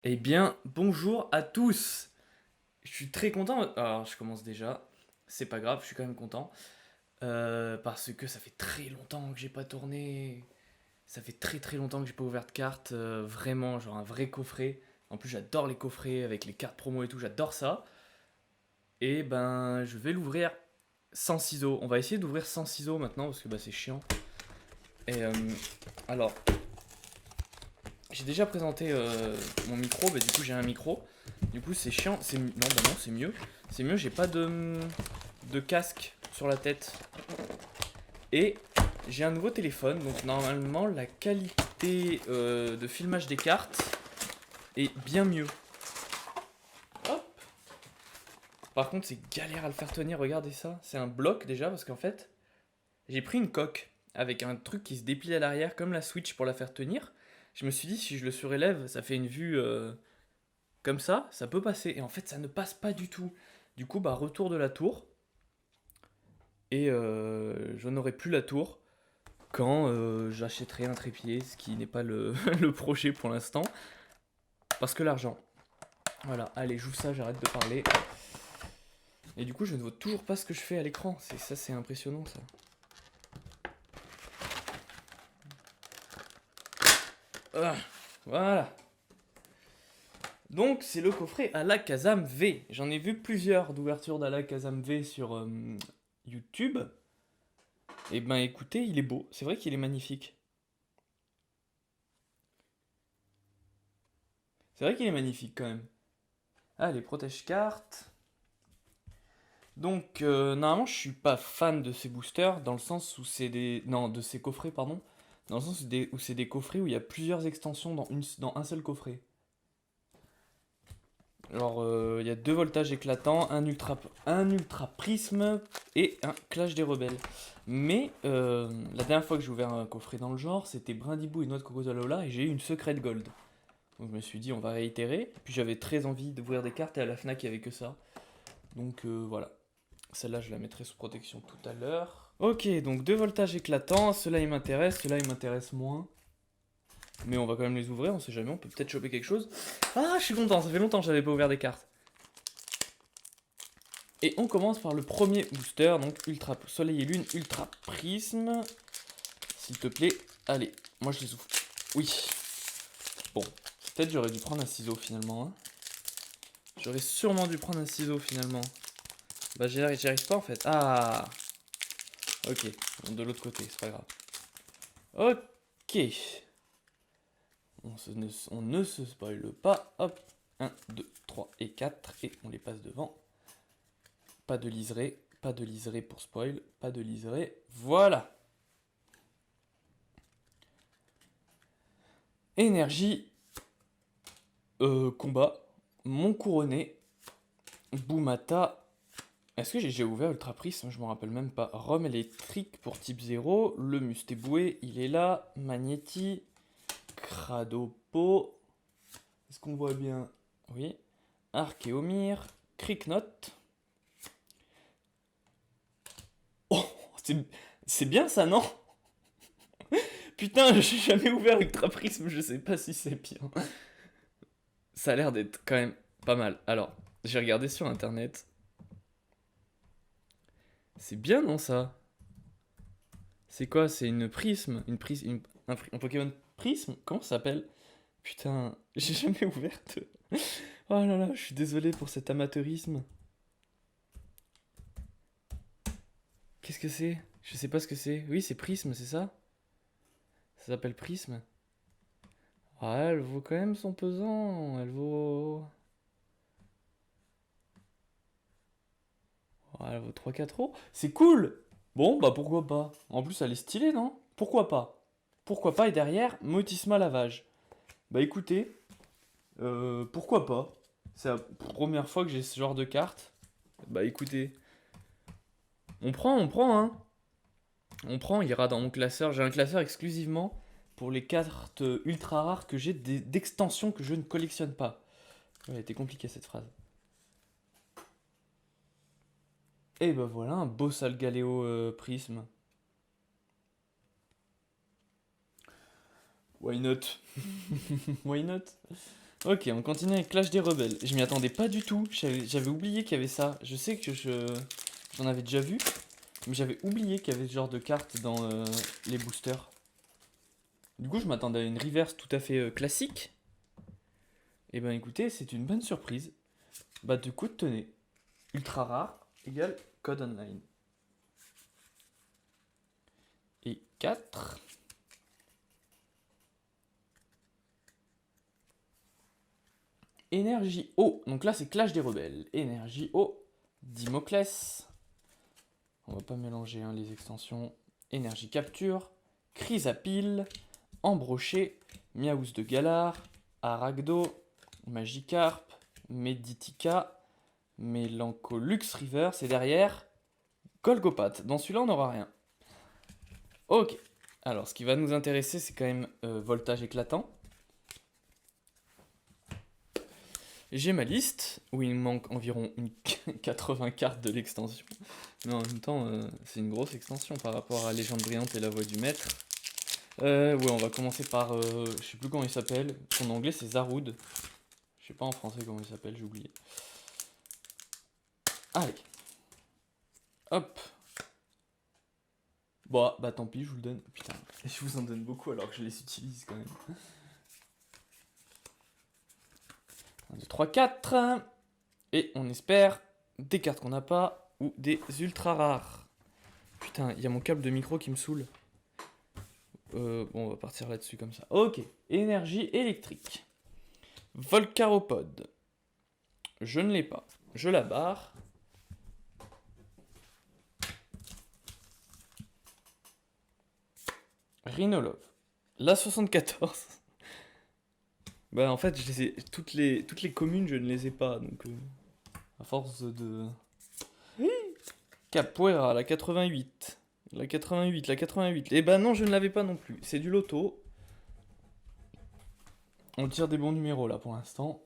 Eh bien, bonjour à tous. Je suis très content. Alors, je commence déjà. C'est pas grave, je suis quand même content. Parce que ça fait très longtemps que j'ai pas tourné. Ça fait très très longtemps que j'ai pas ouvert de carte. Vraiment, genre un vrai coffret. En plus, j'adore les coffrets avec les cartes promo et tout. J'adore ça. Et ben, je vais l'ouvrir sans ciseaux. On va essayer d'ouvrir sans ciseaux maintenant parce que bah, c'est chiant. Et alors, j'ai déjà présenté mon micro. Bah, du coup, j'ai un micro. Du coup, c'est chiant. Non, bah non, c'est mieux. C'est mieux, j'ai pas de casque sur la tête. Et j'ai un nouveau téléphone, donc normalement la qualité de filmage des cartes est bien mieux. Hop. Par contre, c'est galère à le faire tenir, regardez ça. C'est un bloc déjà, parce qu'en fait, j'ai pris une coque avec un truc qui se déplie à l'arrière, comme la Switch pour la faire tenir. Je me suis dit, si je le surélève, ça fait une vue comme ça peut passer. Et en fait, ça ne passe pas du tout. Du coup, bah, retour de la tour. Et je n'aurai plus la tour quand j'achèterai un trépied, ce qui n'est pas le projet pour l'instant, parce que l'argent. Voilà, allez, joue ça, j'arrête de parler. Et du coup, je ne vois toujours pas ce que je fais à l'écran. C'est impressionnant ça. Ah, voilà. Donc, c'est le coffret à la Kazam V. J'en ai vu plusieurs d'ouvertures d'à la Kazam V sur YouTube. Et ben écoutez, il est beau. C'est vrai qu'il est magnifique. C'est vrai qu'il est magnifique quand même. Ah, les protège-cartes. Donc, normalement, je suis pas fan de ces boosters, dans le sens où c'est des. Non, de ces coffrets, pardon. Dans le sens où c'est des coffrets où il y a plusieurs extensions dans un seul coffret. Alors, il y a deux voltages éclatants, un ultra prisme et un clash des rebelles. Mais la dernière fois que j'ai ouvert un coffret dans le genre, c'était Brindibou et Noix de Coco et j'ai eu une secrète gold. Donc je me suis dit, on va réitérer. Puis j'avais très envie d'ouvrir des cartes et à la Fnac, il n'y avait que ça. Donc voilà. Celle-là, je la mettrai sous protection tout à l'heure. Ok, donc deux voltages éclatants. Ceux-là, ils m'intéressent. Ceux-là, ils m'intéressent moins. Mais on va quand même les ouvrir, on sait jamais, on peut peut-être choper quelque chose. Ah, je suis content, ça fait longtemps que j'avais pas ouvert des cartes. Et on commence par le premier booster, donc Ultra Soleil et Lune, Ultra Prisme. S'il te plaît, allez, moi je les ouvre. Oui. Bon, peut-être j'aurais dû prendre un ciseau finalement. Hein. J'aurais sûrement dû prendre un ciseau finalement. Bah j'y arrive pas en fait. Ah. Ok, bon, de l'autre côté, c'est pas grave. Ok. On ne se spoile pas. Hop. 1, 2, 3 et 4. Et on les passe devant. Pas de liseré. Pas de liseré pour spoil. Pas de liseré. Voilà. Énergie. Combat. Mon couronné. Boumata. Est-ce que j'ai déjà ouvert Ultra Prisme? Je me rappelle même pas. Rome électrique pour type 0. Le Mustéboué, il est là. Magnéti. Cradopo. Est-ce qu'on voit bien? Oui. Archéomir. Cricknote. Oh, c'est bien ça, non? Putain, j'ai jamais ouvert Ultra Prisme, je sais pas si c'est bien. Ça a l'air d'être quand même pas mal. Alors, j'ai regardé sur internet. C'est bien, non, ça? C'est quoi? C'est une prisme? Un Pokémon prisme? Comment ça s'appelle? Putain, j'ai jamais ouverte. Oh là là, je suis désolé pour cet amateurisme. Qu'est-ce que c'est? Je sais pas ce que c'est. Oui, c'est prisme, c'est ça? Ça s'appelle prisme. Ah, elle vaut quand même son pesant. Elle vaut. Ah, elle vaut 3-4 euros. C'est cool! Bon, bah pourquoi pas. En plus, elle est stylée, non? Pourquoi pas? Pourquoi pas? Et derrière, Motisma lavage. Bah écoutez, pourquoi pas? C'est la première fois que j'ai ce genre de carte. Bah écoutez, on prend, hein. On prend, il ira dans mon classeur. J'ai un classeur exclusivement pour les cartes ultra rares que j'ai d'extensions que je ne collectionne pas. Elle était compliquée cette phrase. Et bah voilà, un beau Salgaleo Prisme. Why not? Why not? Ok, on continue avec Clash des Rebelles. Je m'y attendais pas du tout. J'avais oublié qu'il y avait ça. Je sais que j'en avais déjà vu, mais j'avais oublié qu'il y avait ce genre de cartes dans les boosters. Du coup, je m'attendais à une reverse tout à fait classique. Et ben écoutez, c'est une bonne surprise. Bah du coup, tenez. Ultra rare égale code online. Et 4. Énergie eau. Donc là, c'est Clash des Rebelles. Énergie eau. Dimoclès. On va pas mélanger hein, les extensions. Énergie capture. Chrysapile. Embroché. Miaous de Galar. Aragdo. Magikarp. Meditica. Mélancolux River. C'est derrière. Golgopath. Dans celui-là, on n'aura rien. Ok. Alors, ce qui va nous intéresser, c'est quand même voltage éclatant. J'ai ma liste, où il me manque environ 80 cartes de l'extension. Mais en même temps, c'est une grosse extension par rapport à Légende brillante et la voix du maître. Ouais, on va commencer par... je sais plus comment il s'appelle. En anglais, c'est Zaroud. Je sais pas en français comment il s'appelle, j'ai oublié. Allez. Hop. Bon, bah tant pis, je vous le donne. Putain, je vous en donne beaucoup alors que je les utilise quand même. 1, 2, 3, 4. Et on espère des cartes qu'on n'a pas ou des ultra rares. Putain, il y a mon câble de micro qui me saoule. Bon, on va partir là-dessus comme ça. Ok, énergie électrique. Volcaropode. Je ne l'ai pas. Je la barre. Rhinolove. La 74. Bah en fait, je les ai, toutes les communes, je ne les ai pas. Donc, à force de... Capoeira, la 88. La 88, la 88. Et bah non, je ne l'avais pas non plus. C'est du loto. On tire des bons numéros là pour l'instant.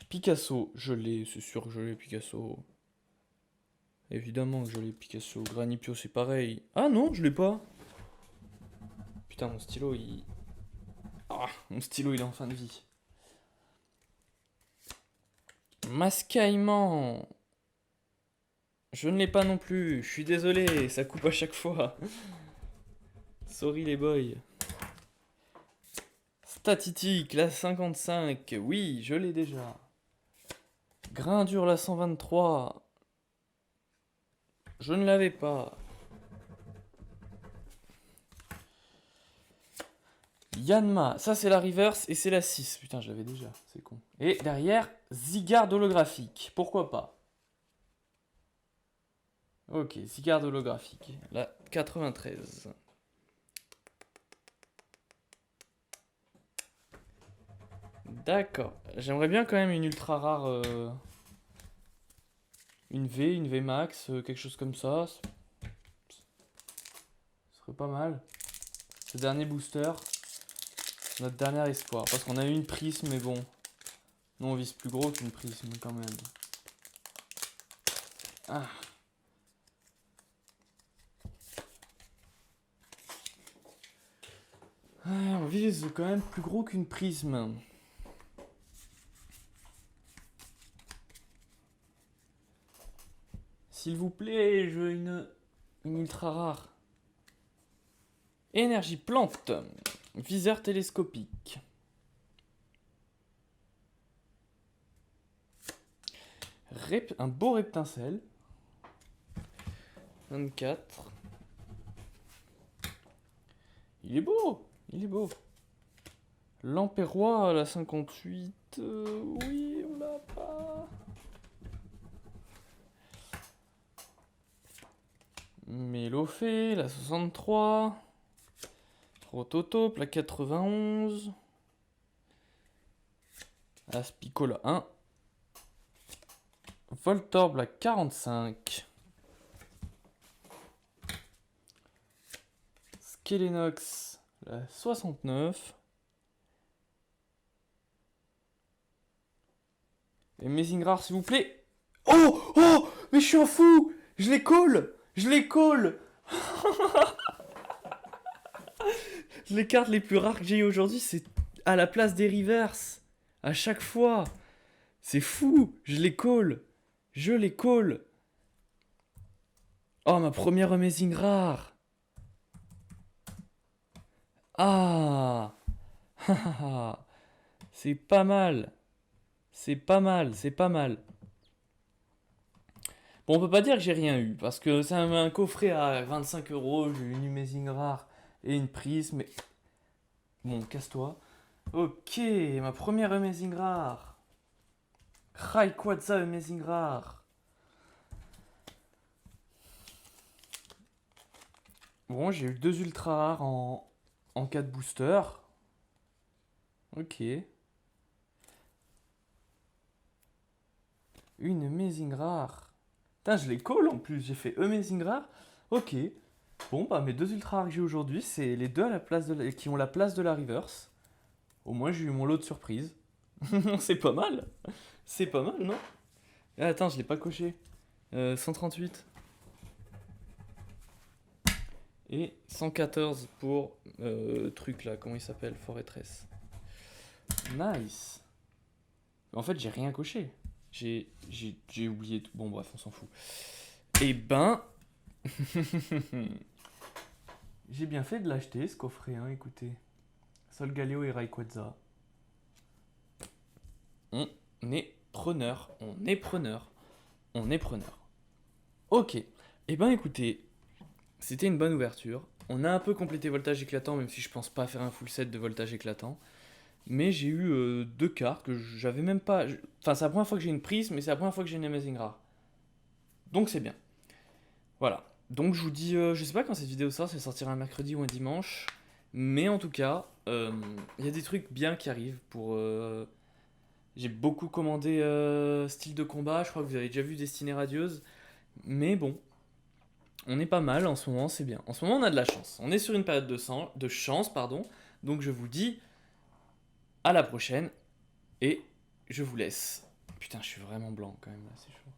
Picasso, je l'ai, c'est sûr que je l'ai, Picasso. Évidemment que je l'ai, Picasso. Granipio, c'est pareil. Ah non, je l'ai pas. Putain, mon stylo, il... Ah, mon stylo, il est en fin de vie. Mascaillement. Je ne l'ai pas non plus. Je suis désolé, ça coupe à chaque fois. Sorry les boys. Statitique, la 55. Oui, je l'ai déjà. Grain dur, la 123. Je ne l'avais pas. Yanma, ça c'est la reverse et c'est la 6. Putain, je l'avais déjà, c'est con. Et derrière, Zygarde holographique. Pourquoi pas? Ok, Zygarde holographique. La 93. D'accord. J'aimerais bien quand même une ultra rare. Une V max, quelque chose comme ça. Ce serait pas mal. Ce dernier booster. Notre dernier espoir. Parce qu'on a eu une prisme, mais bon. Nous on vise plus gros qu'une prisme quand même. Ah. On vise quand même plus gros qu'une prisme. S'il vous plaît, je veux une ultra rare. Énergie plante. Viseur télescopique. Un beau reptincelle. 24. Il est beau. Il est beau. L'Empérois, la 58. Oui, on l'a pas. Mélophée, la 63. Prototope, la 91. Aspicola 1. Voltorb, la 45. Skelenox, la 69. Et Amazing Rare, s'il vous plaît. Oh, oh, mais je suis un fou. Je les colle. Je les colle. Les cartes les plus rares que j'ai eu aujourd'hui, c'est à la place des reverse. À chaque fois. C'est fou. Je les call. Je les call. Oh, ma première amazing rare. Ah. C'est pas mal. C'est pas mal, c'est pas mal. Bon, on peut pas dire que j'ai rien eu, parce que c'est un coffret à 25 euros, j'ai eu une amazing rare et une prise, mais... Bon, casse-toi. Ok, ma première amazing rare. Rayquaza amazing rare. Bon, j'ai eu deux ultra rares en 4 boosters. Ok. Une amazing rare. Putain, je les colle en plus, j'ai fait amazing rare. Ok. Bon, bah mes deux ultra rares que j'ai aujourd'hui, c'est les deux à la place qui ont la place de la reverse. Au moins, j'ai eu mon lot de surprise. C'est pas mal. C'est pas mal, non? Ah, attends, je l'ai pas coché. 138. Et 114 pour truc là, comment il s'appelle? Fortress. Nice. En fait, j'ai rien coché. J'ai oublié tout. Bon, bref, on s'en fout. Eh ben. J'ai bien fait de l'acheter ce coffret, hein, écoutez. Solgaleo et Rayquaza. On est preneur. On est preneur. On est preneur. Ok. Eh ben écoutez, c'était une bonne ouverture. On a un peu complété voltage éclatant, même si je pense pas faire un full set de voltage éclatant. Mais j'ai eu deux cartes que j'avais même pas. Enfin, c'est la première fois que j'ai une prise, mais c'est la première fois que j'ai une amazing rare. Donc c'est bien. Voilà. Donc je vous dis, je sais pas quand cette vidéo sort, ça sortira un mercredi ou un dimanche. Mais en tout cas, il y a des trucs bien qui arrivent pour. J'ai beaucoup commandé style de combat, je crois que vous avez déjà vu Destinée Radieuse. Mais bon, on est pas mal en ce moment, c'est bien. En ce moment, on a de la chance. On est sur une période de chance, pardon. Donc je vous dis à la prochaine et je vous laisse. Putain, je suis vraiment blanc quand même là, c'est chaud.